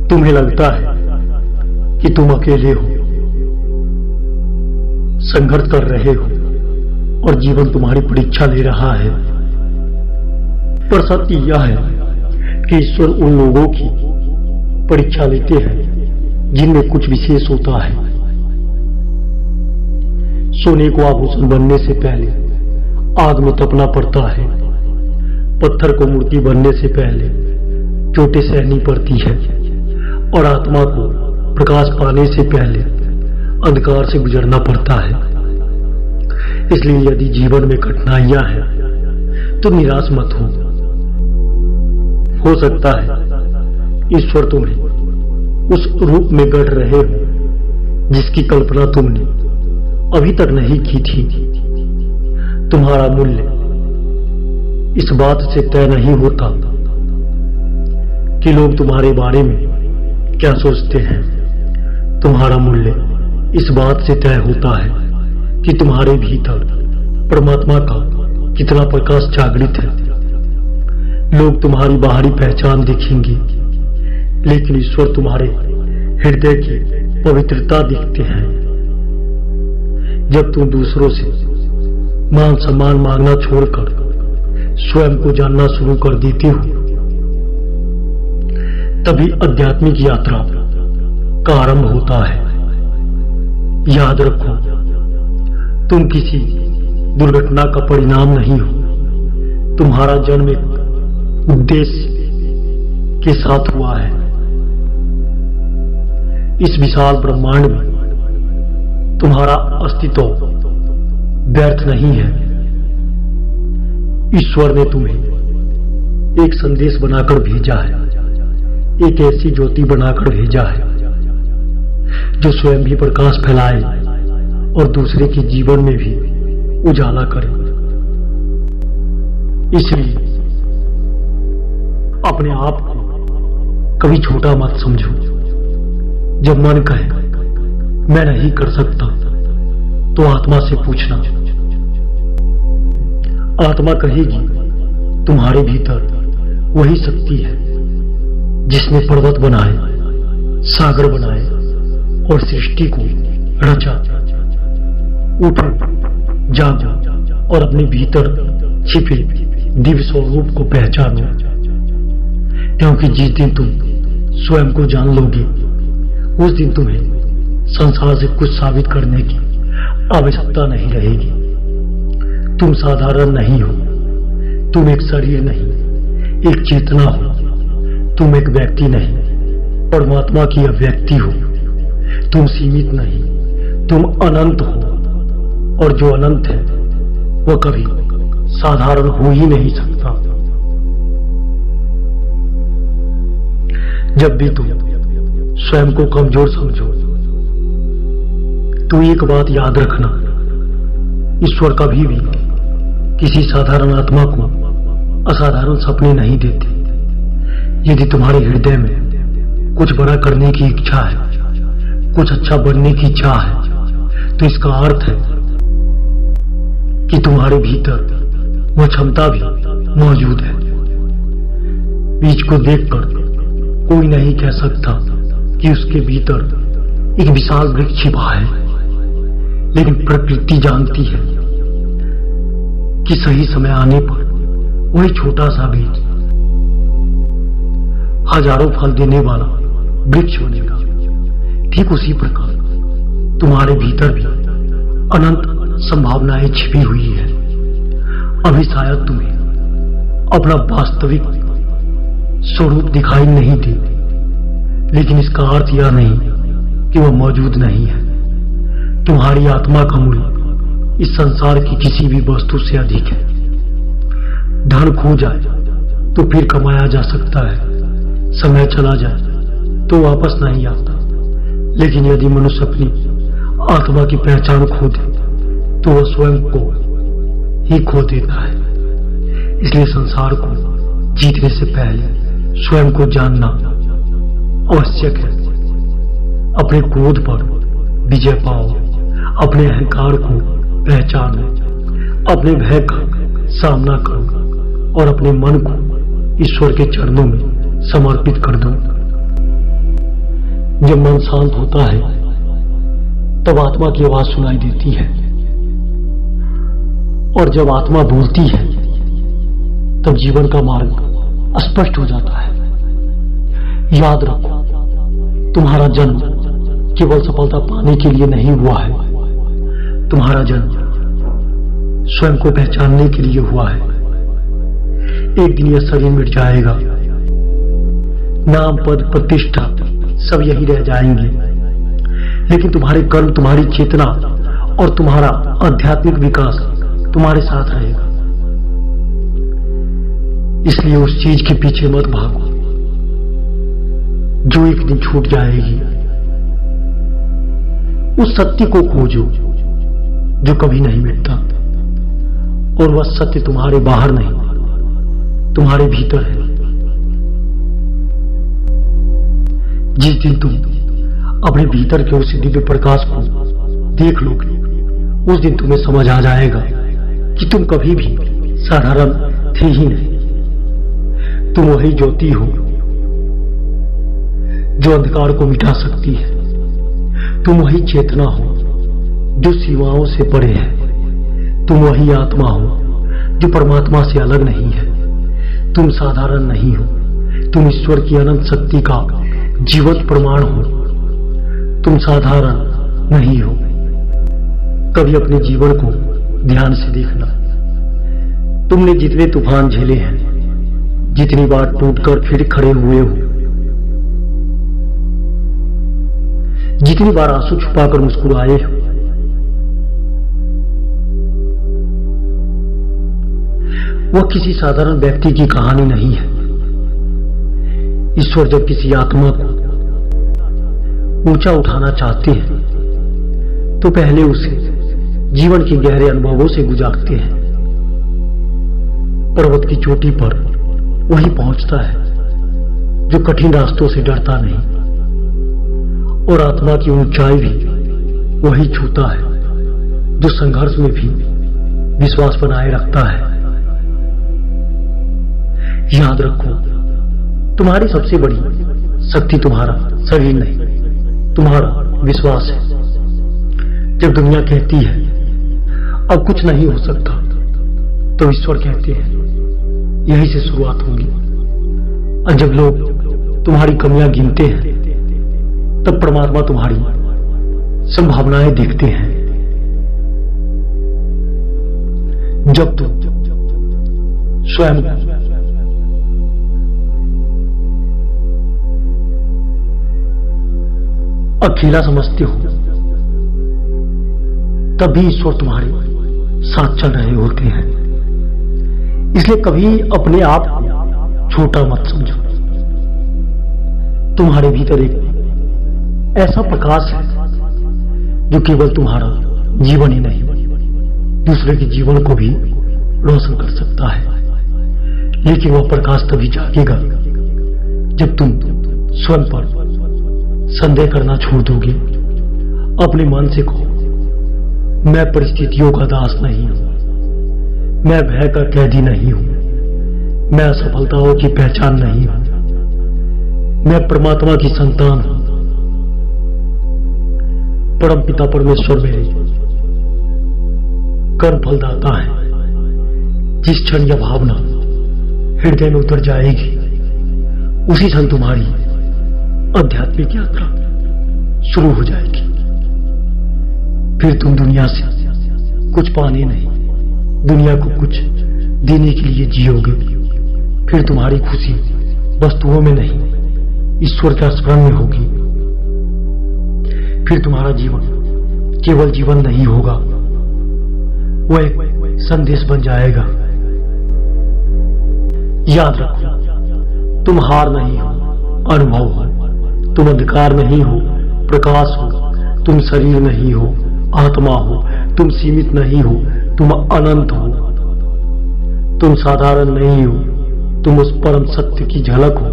तुम्हें लगता है कि तुम अकेले हो, संघर्ष कर रहे हो और जीवन तुम्हारी परीक्षा ले रहा है। पर सत्य यह है कि ईश्वर उन लोगों की परीक्षा लेते हैं जिनमें कुछ विशेष होता है। सोने को आभूषण बनने से पहले आग में तपना पड़ता है। पत्थर को मूर्ति बनने से पहले चोटें सहनी पड़ती है और आत्मा को प्रकाश पाने से पहले अंधकार से गुजरना पड़ता है। इसलिए यदि जीवन में कठिनाइयां हैं तो निराश मत हो सकता है ईश्वर तुम्हें उस रूप में गढ़ रहे हो जिसकी कल्पना तुमने अभी तक नहीं की थी। तुम्हारा मूल्य इस बात से तय नहीं होता कि लोग तुम्हारे बारे में क्या सोचते हैं। तुम्हारा मूल्य इस बात से तय होता है कि तुम्हारे भीतर परमात्मा का कितना प्रकाश जागृत है। लोग तुम्हारी बाहरी पहचान देखेंगे, लेकिन ईश्वर तुम्हारे हृदय की पवित्रता देखते हैं। जब तुम दूसरों से मान सम्मान मांगना छोड़कर स्वयं को जानना शुरू कर देते हो, तभी आध्यात्मिक यात्रा का आरंभ होता है। याद रखो, तुम किसी दुर्घटना का परिणाम नहीं हो। तुम्हारा जन्म एक उद्देश्य के साथ हुआ है। इस विशाल ब्रह्मांड में तुम्हारा अस्तित्व व्यर्थ नहीं है। ईश्वर ने तुम्हें एक संदेश बनाकर भेजा है, एक ऐसी ज्योति बनाकर भेजा है जो स्वयं भी प्रकाश फैलाए और दूसरे के जीवन में भी उजाला करे। इसलिए अपने आप को कभी छोटा मत समझो। जब मन कहे मैं नहीं कर सकता, तो आत्मा से पूछना। आत्मा कहेगी तुम्हारे भीतर वही शक्ति है जिसने पर्वत बनाए, सागर बनाए और सृष्टि को रचा। उठो, जागो और अपने भीतर छिपे दिव्य स्वरूप को पहचानो, क्योंकि जिस दिन तुम स्वयं को जान लोगे, उस दिन तुम्हें संसार से कुछ साबित करने की आवश्यकता नहीं रहेगी। तुम साधारण नहीं हो, तुम एक शरीर नहीं, एक चेतना हो। तुम एक व्यक्ति नहीं, परमात्मा की अभिव्यक्ति हो। तुम सीमित नहीं, तुम अनंत हो, और जो अनंत है वह कभी साधारण हो ही नहीं सकता। जब भी तुम स्वयं को कमजोर समझो, तो एक बात याद रखना, ईश्वर कभी भी किसी साधारण आत्मा को असाधारण सपने नहीं देते। यदि तुम्हारे हृदय में कुछ बड़ा करने की इच्छा है, कुछ अच्छा बनने की इच्छा है, तो इसका अर्थ है कि तुम्हारे भीतर वह क्षमता भी मौजूद है। बीज को देखकर कोई नहीं कह सकता कि उसके भीतर एक विशाल वृक्ष छिपा है, लेकिन प्रकृति जानती है कि सही समय आने पर वही छोटा सा बीज हजारों फल देने वाला वृक्ष बनेगा। ठीक उसी प्रकार तुम्हारे भीतर भी अनंत संभावनाएं छिपी हुई है। अभी शायद तुम्हें अपना वास्तविक स्वरूप दिखाई नहीं दे, लेकिन इसका अर्थ यह नहीं कि वह मौजूद नहीं है। तुम्हारी आत्मा का मूल्य इस संसार की किसी भी वस्तु से अधिक है। धन खो जाए तो फिर कमाया जा सकता है, समय चला जाए तो वापस नहीं आता, लेकिन यदि मनुष्य अपनी आत्मा की पहचान खो दे तो वह स्वयं को ही खो देता है। इसलिए संसार को जीतने से पहले स्वयं को जानना आवश्यक है। अपने क्रोध पर विजय पाओ, अपने अहंकार को पहचानो, अपने भय का सामना करो और अपने मन को ईश्वर के चरणों में समर्पित कर दो। जब मन शांत होता है तब आत्मा की आवाज सुनाई देती है, और जब आत्मा बोलती है तब जीवन का मार्ग स्पष्ट हो जाता है। याद रखो, तुम्हारा जन्म केवल सफलता पाने के लिए नहीं हुआ है, तुम्हारा जन्म स्वयं को पहचानने के लिए हुआ है। एक दिन यह शरीर मिट जाएगा, नाम पद प्रतिष्ठा सब यही रह जाएंगे, लेकिन तुम्हारे कर्म, तुम्हारी चेतना और तुम्हारा आध्यात्मिक विकास तुम्हारे साथ रहेगा। इसलिए उस चीज के पीछे मत भागो जो एक दिन छूट जाएगी। उस सत्य को खोजो जो कभी नहीं मिटता, और वह सत्य तुम्हारे बाहर नहीं, तुम्हारे भीतर है। जिस दिन तुम अपने भीतर के उस दिव्य प्रकाश को देख लोगे, उस दिन तुम्हें समझ आ जाएगा कि तुम कभी भी साधारण थे ही नहीं। तुम वही ज्योति हो जो अंधकार को मिटा सकती है। तुम वही चेतना हो जो सीमाओं से परे है। तुम वही आत्मा हो जो परमात्मा से अलग नहीं है। तुम साधारण नहीं हो, तुम ईश्वर की अनंत शक्ति का जीवंत प्रमाण हो। तुम साधारण नहीं हो। कभी अपने जीवन को ध्यान से देखना। तुमने जितने तूफान झेले हैं, जितनी बार टूटकर फिर खड़े हुए हो, जितनी बार आंसू छुपाकर मुस्कुराए हो, वह किसी साधारण व्यक्ति की कहानी नहीं है। ईश्वर जब किसी आत्मा को ऊंचा उठाना चाहते हैं तो पहले उसे जीवन के गहरे अनुभवों से गुजारते हैं। पर्वत की चोटी पर वही पहुंचता है जो कठिन रास्तों से डरता नहीं, और आत्मा की ऊंचाई भी वही छूता है जो संघर्ष में भी विश्वास बनाए रखता है। याद रखो, तुम्हारी सबसे बड़ी शक्ति तुम्हारा शरीर नहीं, तुम्हारा विश्वास है। जब दुनिया कहती है अब कुछ नहीं हो सकता, तो ईश्वर कहते हैं यही से शुरुआत होगी। और जब लोग तुम्हारी कमियां गिनते हैं, तब परमात्मा तुम्हारी संभावनाएं देखते हैं। जब तुम स्वयं अकेला समझते हो, तभी ईश्वर तुम्हारे साथ चल रहे होते हैं। इसलिए कभी अपने आप को छोटा मत समझो। तुम्हारे भीतर एक ऐसा प्रकाश है जो केवल तुम्हारा जीवन ही नहीं, दूसरे के जीवन को भी रोशन कर सकता है। लेकिन वह प्रकाश तभी जागेगा जब तुम स्वयं पर संदेह करना छोड़ दोगे। अपने मन से कहो, मैं परिस्थितियों का दास नहीं हूं, मैं भय का कैदी नहीं हूं, मैं असफलताओं की पहचान नहीं हूं, मैं परमात्मा की संतान हूं। परम पिता परमेश्वर मेरे कर्म फलदाता है। जिस क्षण यह भावना हृदय में उतर जाएगी, उसी क्षण तुम्हारी आध्यात्मिक यात्रा शुरू हो जाएगी। फिर तुम दुनिया से कुछ पाने नहीं, दुनिया को कुछ देने के लिए जियोगे। फिर तुम्हारी खुशी वस्तुओं में नहीं, ईश्वर का स्मरण में होगी। फिर तुम्हारा जीवन केवल जीवन नहीं होगा, वह एक संदेश बन जाएगा। याद रखो, तुम हार नहीं हो, अनुभव हो। तुम अंधकार नहीं हो, प्रकाश हो। तुम शरीर नहीं हो, आत्मा हो। तुम सीमित नहीं हो, तुम अनंत हो। तुम साधारण नहीं हो, तुम उस परम सत्य की झलक हो।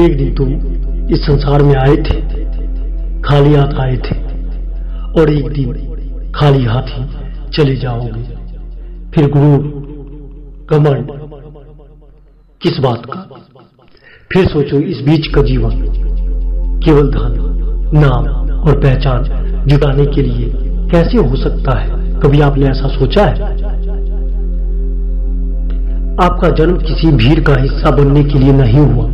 एक दिन तुम इस संसार में आए थे, खाली हाथ आए थे, और एक दिन खाली हाथ ही चले जाओगे। फिर गुरु घमंड किस बात का? फिर सोचो, इस बीच का जीवन केवल धन, नाम और पहचान जुटाने के लिए कैसे हो सकता है? कभी आपने ऐसा सोचा है? आपका जन्म किसी भीड़ का हिस्सा बनने के लिए नहीं हुआ।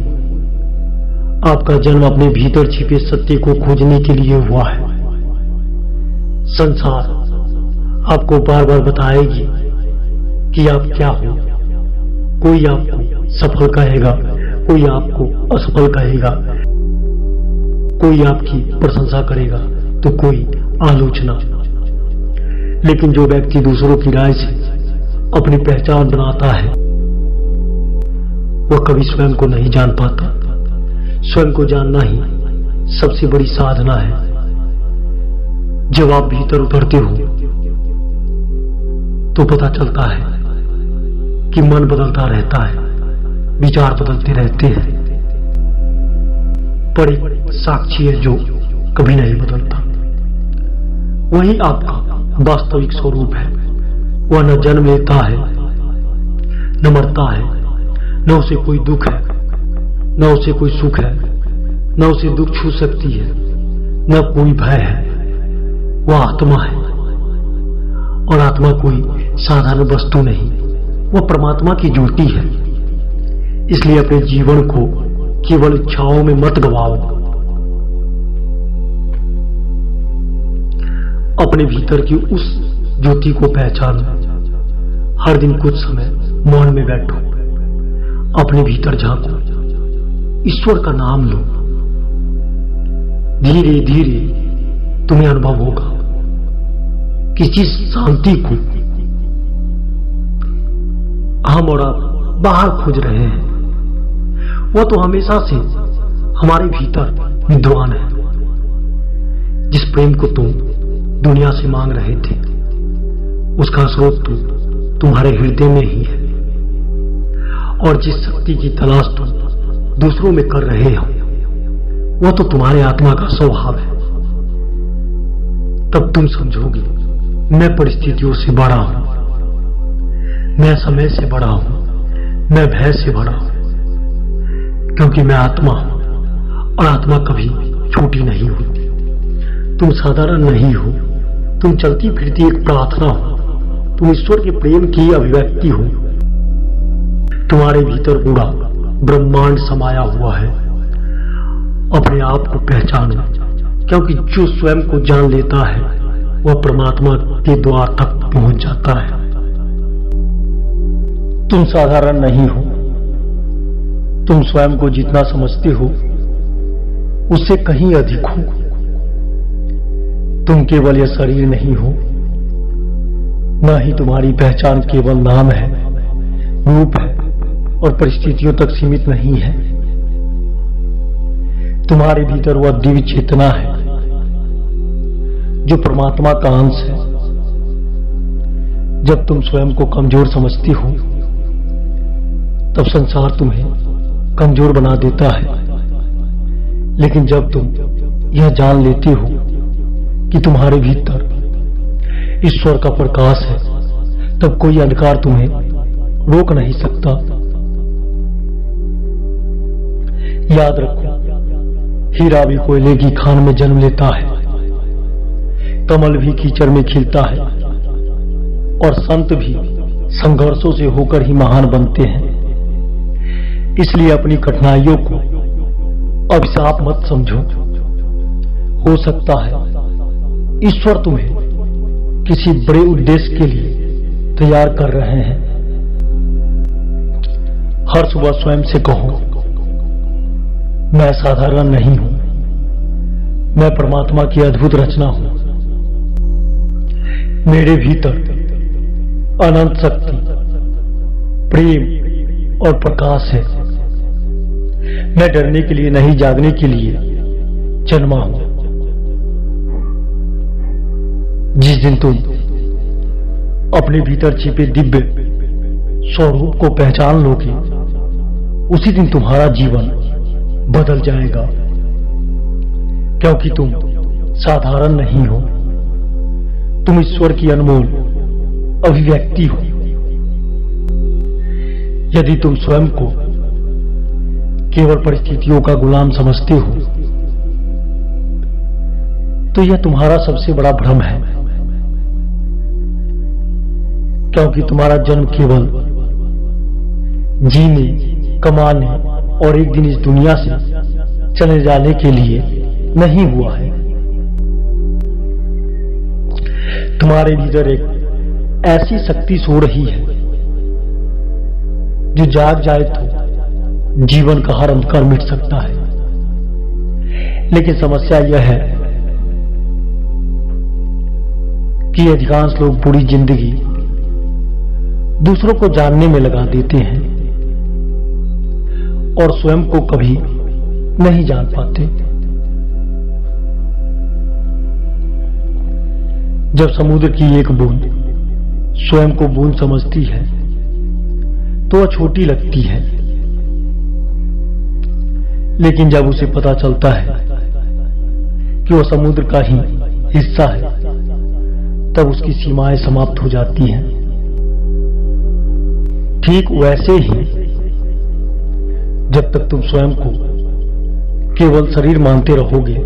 आपका जन्म अपने भीतर छिपे सत्य को खोजने के लिए हुआ है। संसार आपको बार बार बताएगी कि आप क्या हो। कोई आपको सफल कहेगा, कोई आपको असफल कहेगा, कोई आपकी प्रशंसा करेगा तो कोई आलोचना। लेकिन जो व्यक्ति दूसरों की राय से अपनी पहचान बनाता है वह कभी स्वयं को नहीं जान पाता। स्वयं को जानना ही सबसे बड़ी साधना है। जब आप भीतर उतरते हो तो पता चलता है कि मन बदलता रहता है, विचार बदलते रहते हैं, पर एक साक्षी है जो कभी नहीं बदलता। वही आपका वास्तविक स्वरूप है। वह न जन्म लेता है, न मरता है, न उसे कोई दुख है, न उसे कोई सुख है, न उसे दुख छू सकती है, न कोई भय है। वह आत्मा है और आत्मा कोई साधारण वस्तु नहीं, वह परमात्मा की ज्योति है। इसलिए अपने जीवन को केवल इच्छाओं में मत गवाओ। अपने भीतर की उस ज्योति को पहचानो। हर दिन कुछ समय मौन में बैठो, अपने भीतर झांको, ईश्वर का नाम लो। धीरे धीरे तुम्हें अनुभव होगा कि जिस शांति को हम और आप बाहर खोज रहे हैं वह तो हमेशा से हमारे भीतर विद्वान है। जिस प्रेम को तुम दुनिया से मांग रहे थे उसका स्रोत तो तुम्हारे हृदय में ही है। और जिस शक्ति की तलाश तुम दूसरों में कर रहे हो वह तो तुम्हारे आत्मा का स्वभाव है। तब तुम समझोगे मैं परिस्थितियों से बड़ा हूं, मैं समय से बड़ा हूं, मैं भय से बड़ा हूं, क्योंकि मैं आत्मा हूं और आत्मा कभी छोटी नहीं होती। तुम साधारण नहीं हो, तुम चलती फिरती एक प्रार्थना हो, तुम ईश्वर के प्रेम की अभिव्यक्ति हो। तुम्हारे भीतर पूरा ब्रह्मांड समाया हुआ है। अपने आप को पहचानो, क्योंकि जो स्वयं को जान लेता है वह परमात्मा के द्वार तक पहुंच जाता है। तुम साधारण नहीं हो। तुम स्वयं को जितना समझते हो उससे कहीं अधिक हो। तुम केवल यह शरीर नहीं हो, न ही तुम्हारी पहचान केवल नाम है, रूप है और परिस्थितियों तक सीमित नहीं है। तुम्हारे भीतर वह दिव्य चेतना है जो परमात्मा का अंश है। जब तुम स्वयं को कमजोर समझती हो तब संसार तुम्हें कमजोर बना देता है। लेकिन जब तुम यह जान लेती हो कि तुम्हारे भीतर ईश्वर का प्रकाश है तब कोई अंधकार तुम्हें रोक नहीं सकता। याद रखो, हीरा भी कोयले की खान में जन्म लेता है, कमल भी कीचड़ में खिलता है और संत भी संघर्षों से होकर ही महान बनते हैं। इसलिए अपनी कठिनाइयों को अभिशाप मत समझो। हो सकता है ईश्वर तुम्हें किसी बड़े उद्देश्य के लिए तैयार कर रहे हैं। हर सुबह स्वयं से कहो, मैं साधारण नहीं हूं, मैं परमात्मा की अद्भुत रचना हूं। मेरे भीतर अनंत शक्ति, प्रेम और प्रकाश है। मैं डरने के लिए नहीं, जागने के लिए जन्मा हूं। जिस दिन तुम अपने भीतर छिपे दिव्य स्वरूप को पहचान लोगे उसी दिन तुम्हारा जीवन बदल जाएगा, क्योंकि तुम साधारण नहीं हो, तुम ईश्वर की अनमोल अभिव्यक्ति हो। यदि तुम स्वयं को केवल परिस्थितियों का गुलाम समझते हो तो यह तुम्हारा सबसे बड़ा भ्रम है, क्योंकि तुम्हारा जन्म केवल जीने, कमाने और एक दिन इस दुनिया से चले जाने के लिए नहीं हुआ है। तुम्हारे भीतर एक ऐसी शक्ति सो रही है जो जाग जाए तो जीवन का हर अंधकार मिट सकता है। लेकिन समस्या यह है कि अधिकांश लोग पूरी जिंदगी दूसरों को जानने में लगा देते हैं और स्वयं को कभी नहीं जान पाते। जब समुद्र की एक बूंद स्वयं को बूंद समझती है तो वह छोटी लगती है, लेकिन जब उसे पता चलता है कि वह समुद्र का ही हिस्सा है, तब उसकी सीमाएं समाप्त हो जाती हैं। ठीक वैसे ही जब तक तुम स्वयं को केवल शरीर मानते रहोगे,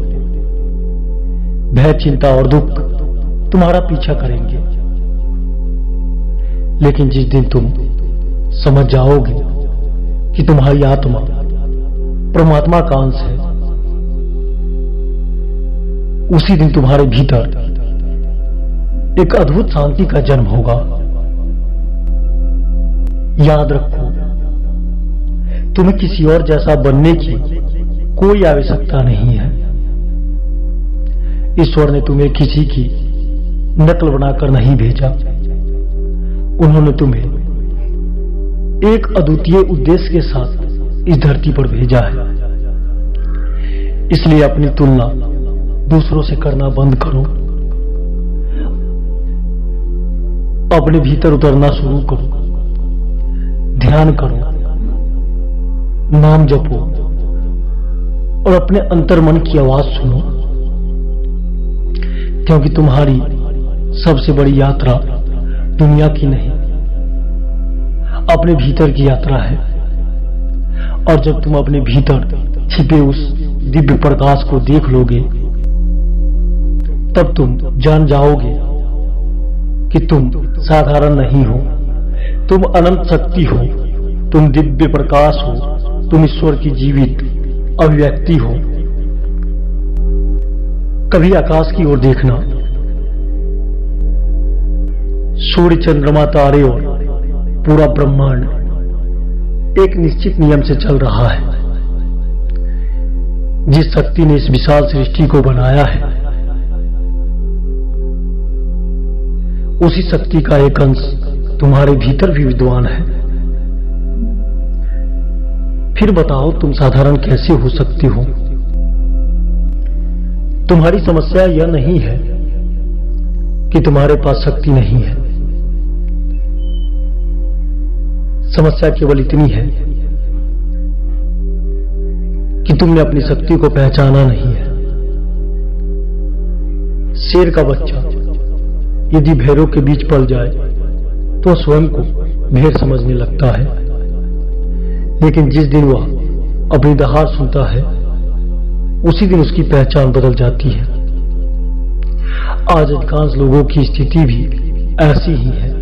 भय, चिंता और दुख तुम्हारा पीछा करेंगे। लेकिन जिस दिन तुम समझ जाओगे कि तुम्हारी आत्मा परमात्मा का अंश है, उसी दिन तुम्हारे भीतर एक अद्भुत शांति का जन्म होगा। याद रखो, तुम्हें किसी और जैसा बनने की कोई आवश्यकता नहीं है। ईश्वर ने तुम्हें किसी की नकल बनाकर नहीं भेजा। उन्होंने तुम्हें एक अद्वितीय उद्देश्य के साथ इस धरती पर भेजा है। इसलिए अपनी तुलना दूसरों से करना बंद करो, अपने भीतर उतरना शुरू करो, ध्यान करो, नाम जपो और अपने अंतर्मन की आवाज सुनो, क्योंकि तुम्हारी सबसे बड़ी यात्रा दुनिया की नहीं, अपने भीतर की यात्रा है। और जब तुम अपने भीतर छिपे उस दिव्य प्रकाश को देख लोगे, तब तुम जान जाओगे कि तुम साधारण नहीं हो, तुम अनंत शक्ति हो, तुम दिव्य प्रकाश हो, तुम ईश्वर की जीवित अभिव्यक्ति हो। कभी आकाश की ओर देखना, सूर्य, चंद्रमा, तारे और पूरा ब्रह्मांड एक निश्चित नियम से चल रहा है। जिस शक्ति ने इस विशाल सृष्टि को बनाया है, उसी शक्ति का एक अंश तुम्हारे भीतर भी विद्वान है। फिर बताओ, तुम साधारण कैसे हो सकते हो? तुम्हारी समस्या यह नहीं है कि तुम्हारे पास शक्ति नहीं है। समस्या केवल इतनी है कि तुमने अपनी शक्ति को पहचाना नहीं है। शेर का बच्चा यदि भेड़ों के बीच पल जाए तो स्वयं को भेड़ समझने लगता है, लेकिन जिस दिन वह अपनी दहाड़ सुनता है, उसी दिन उसकी पहचान बदल जाती है। आज अधिकांश लोगों की स्थिति भी ऐसी ही है।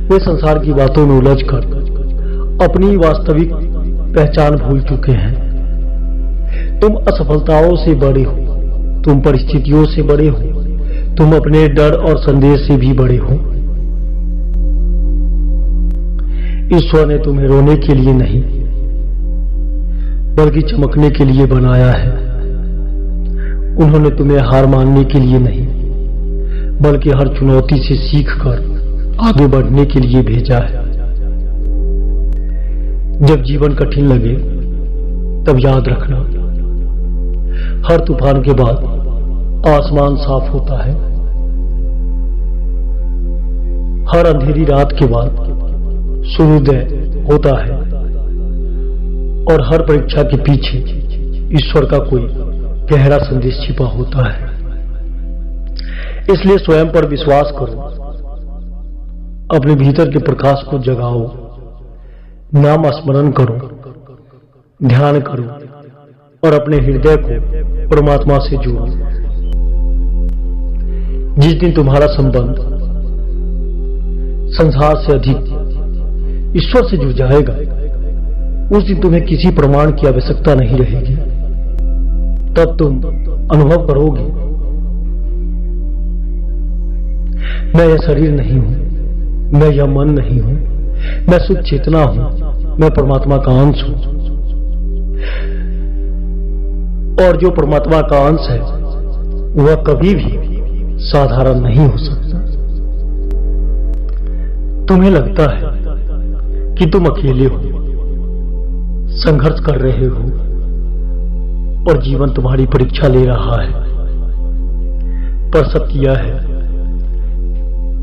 वे संसार की बातों में उलझकर अपनी वास्तविक पहचान भूल चुके हैं। तुम असफलताओं से बड़े हो, तुम परिस्थितियों से बड़े हो, तुम अपने डर और संदेश से भी बड़े हो। ईश्वर ने तुम्हें रोने के लिए नहीं, बल्कि चमकने के लिए बनाया है। उन्होंने तुम्हें हार मानने के लिए नहीं, बल्कि हर चुनौती से सीखकर आगे बढ़ने के लिए भेजा है। जब जीवन कठिन लगे, तब याद रखना, हर तूफान के बाद आसमान साफ होता है। हर अंधेरी रात के बाद सूर्योदय होता है और हर परीक्षा के पीछे ईश्वर का कोई गहरा संदेश छिपा होता है। इसलिए स्वयं पर विश्वास करो, अपने भीतर के प्रकाश को जगाओ, नाम स्मरण करो, ध्यान करो और अपने हृदय को परमात्मा से जुड़ो। जिस दिन तुम्हारा संबंध संसार से अधिक ईश्वर से जुड़ जाएगा, उस दिन तुम्हें किसी प्रमाण की आवश्यकता नहीं रहेगी। तब तुम अनुभव करोगे, मैं यह शरीर नहीं हूं, मैं यह मन नहीं हूं, मैं शुद्ध चेतना हूं, मैं परमात्मा का अंश हूं। और जो परमात्मा का अंश है वह कभी भी साधारण नहीं हो सकता। तुम्हें लगता है कि तुम अकेले हो, संघर्ष कर रहे हो और जीवन तुम्हारी परीक्षा ले रहा है, पर सत्य यह है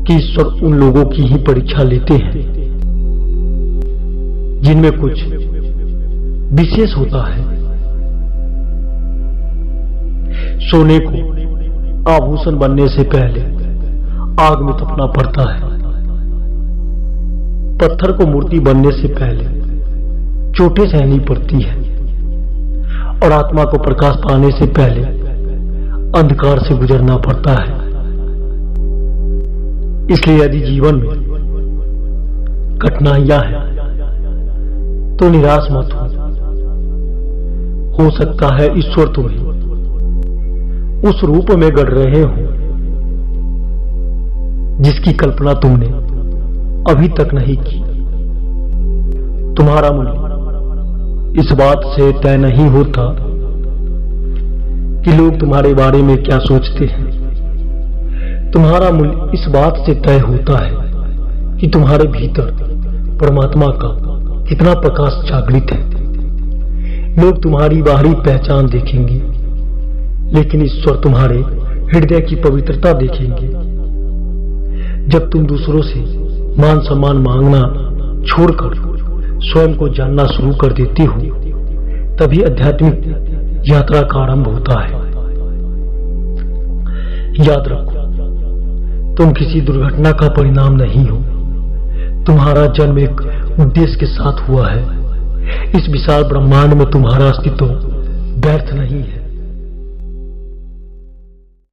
कि ईश्वर उन लोगों की ही परीक्षा लेते हैं जिनमें कुछ विशेष होता है। सोने को आभूषण बनने से पहले आग में तपना पड़ता है, पत्थर को मूर्ति बनने से पहले चोटें सहनी पड़ती है, और आत्मा को प्रकाश पाने से पहले अंधकार से गुजरना पड़ता है। इसलिए यदि जीवन में कठिनाइयां हैं तो निराश मत हो सकता है ईश्वर तुम्हें उस रूप में गढ़ रहे हो जिसकी कल्पना तुमने अभी तक नहीं की। तुम्हारा मूल्य इस बात से तय नहीं होता कि लोग तुम्हारे बारे में क्या सोचते हैं। तुम्हारा मूल्य इस बात से तय होता है कि तुम्हारे भीतर परमात्मा का कितना प्रकाश जागृत है। लोग तुम्हारी बाहरी पहचान देखेंगे, लेकिन ईश्वर तुम्हारे हृदय की पवित्रता देखेंगे। जब तुम दूसरों से मान सम्मान मांगना छोड़कर स्वयं को जानना शुरू कर देती हो, तभी आध्यात्मिक यात्रा का आरंभ होता है। याद रखो, तुम किसी दुर्घटना का परिणाम नहीं हो। तुम्हारा जन्म एक उद्देश्य के साथ हुआ है। इस विशाल ब्रह्मांड में तुम्हारा अस्तित्व व्यर्थ नहीं है।